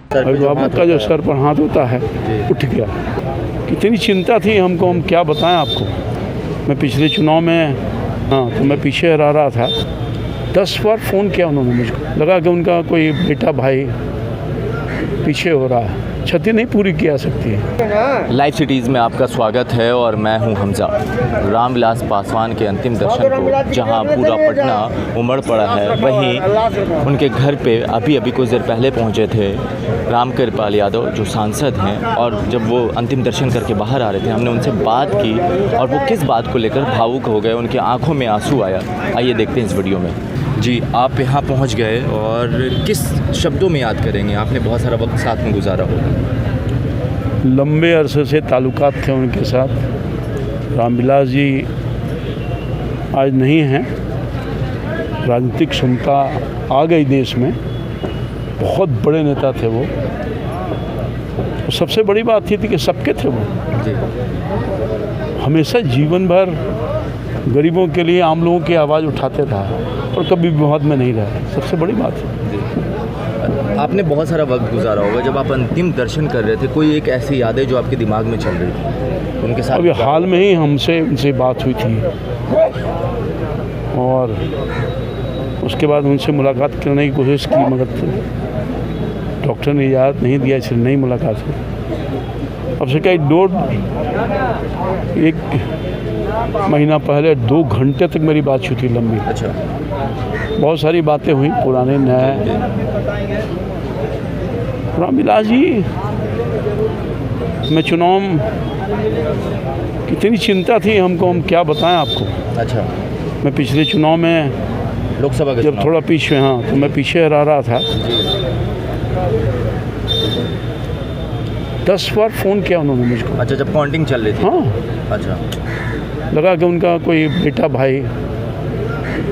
अभिभावक का जो सर पर हाथ होता है उठ गया। कितनी चिंता थी हमको, हम क्या बताएं आपको। मैं पिछले चुनाव में तो मैं पीछे रह रहा था। 10 बार फ़ोन किया उन्होंने मुझको, लगा कि उनका कोई बेटा भाई पीछे हो रहा है, क्षति नहीं पूरी की जा सकती है। लाइव सिटीज़ में आपका स्वागत है और मैं हूं हमजा। रामविलास पासवान के अंतिम दर्शन को जहां पूरा पटना उमड़ पड़ा है, वहीं उनके घर पे अभी कुछ देर पहले पहुंचे थे रामकृपाल यादव जो सांसद हैं। और जब वो अंतिम दर्शन करके बाहर आ रहे थे, हमने उनसे बात की और वो किस बात को लेकर भावुक हो गए, उनकी आँखों में आंसू आया। आइए देखते हैं इस वीडियो में। जी, आप यहाँ पहुँच गए और किस शब्दों में याद करेंगे? आपने बहुत सारा वक्त साथ में गुजारा होगा। लंबे अरसे से ताल्लुकात थे उनके साथ। रामविलास जी आज नहीं हैं, राजनीतिक क्षमता आ गई देश में, बहुत बड़े नेता थे वो। तो सबसे बड़ी बात ये थी कि सबके थे वो जी। हमेशा जीवन भर गरीबों के लिए, आम लोगों की आवाज़ उठाते रहा और कभी विवाद में नहीं रहा। सबसे बड़ी बात है। आपने बहुत सारा वक्त गुजारा होगा, जब आप अंतिम दर्शन कर रहे थे कोई एक ऐसी यादें जो आपके दिमाग में चल रही थी उनके साथ? अभी हाल में ही उनसे बात हुई थी और उसके बाद उनसे मुलाकात करने की कोशिश की, मगर डॉक्टर ने इजाज़त नहीं दिया, इसलिए नहीं मुलाकात हुई। अब से एक महीना पहले 2 घंटे तक मेरी बात हुई थी, लंबी। अच्छा। बहुत सारी बातें हुई, पुराने नए। रामविलास जी, मैं चुनाव, कितनी चिंता थी हमको, हम क्या बताएं आपको। अच्छा। मैं पिछले चुनाव में लोकसभा के जब थोड़ा पीछे तो मैं पीछे रह रहा था। 10 बार फ़ोन किया उन्होंने मुझको। अच्छा, जब काउंटिंग चल रही थी? हाँ। अच्छा। लगा कि उनका कोई बेटा भाई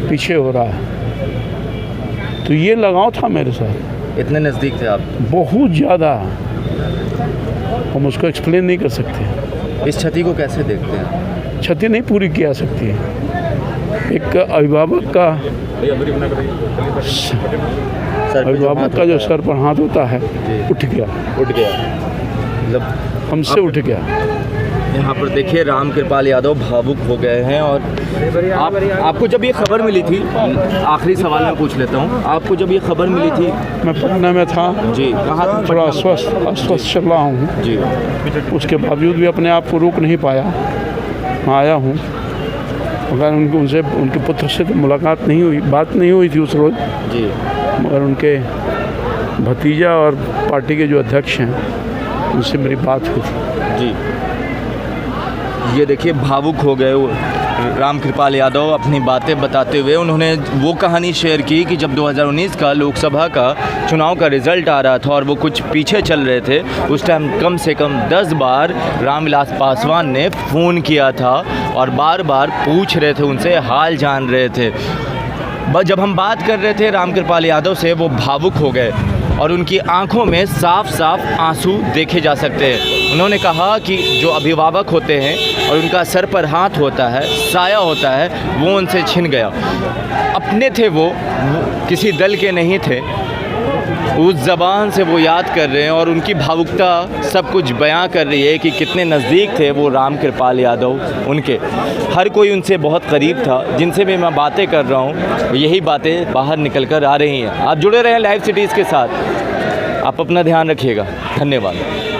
पीछे हो रहा है, तो ये लगाव था मेरे साथ। इतने नज़दीक थे आप? बहुत ज़्यादा, हम उसको एक्सप्लेन नहीं कर सकते। इस क्षति को कैसे देखते हैं? क्षति नहीं पूरी की जा सकती है। एक अभिभावक का जो सर पर हाथ होता है उठ गया। मतलब हमसे उठ गया। यहाँ पर देखिए रामकृपाल यादव भावुक हो गए हैं। और आपको जब ये खबर मिली थी, आखिरी सवाल मैं पूछ लेता हूँ, आपको जब ये खबर मिली थी? मैं पटना में था जी। कहाँ? थोड़ा अस्वस्थ चल रहा हूँ जी। उसके बावजूद भी अपने आप को रोक नहीं पाया, मैं आया हूँ। मगर उनके पुत्र से तो मुलाकात नहीं हुई, बात नहीं हुई थी उस रोज़ जी, मगर उनके भतीजा और पार्टी के जो अध्यक्ष हैं उनसे मेरी बात हुई थी। जी, ये देखिए भावुक हो गए रामकृपाल यादव अपनी बातें बताते हुए। उन्होंने वो कहानी शेयर की कि जब 2019 का लोकसभा का चुनाव का रिज़ल्ट आ रहा था और वो कुछ पीछे चल रहे थे, उस टाइम कम से कम 10 बार रामविलास पासवान ने फ़ोन किया था और बार बार पूछ रहे थे, उनसे हाल जान रहे थे। बस जब हम बात कर रहे थे रामकृपाल यादव से, वो भावुक हो गए और उनकी आंखों में साफ साफ आंसू देखे जा सकते हैं। उन्होंने कहा कि जो अभिभावक होते हैं और उनका सर पर हाथ होता है, साया होता है, वो उनसे छिन गया। अपने थे वो किसी दल के नहीं थे। उस ज़बान से वो याद कर रहे हैं और उनकी भावुकता सब कुछ बयां कर रही है कि कितने नज़दीक थे वो रामकृपाल यादव उनके। हर कोई उनसे बहुत करीब था। जिनसे भी मैं बातें कर रहा हूँ, यही बातें बाहर निकल कर आ रही हैं। आप जुड़े रहें लाइव सिटीज़ के साथ। आप अपना ध्यान रखिएगा। धन्यवाद।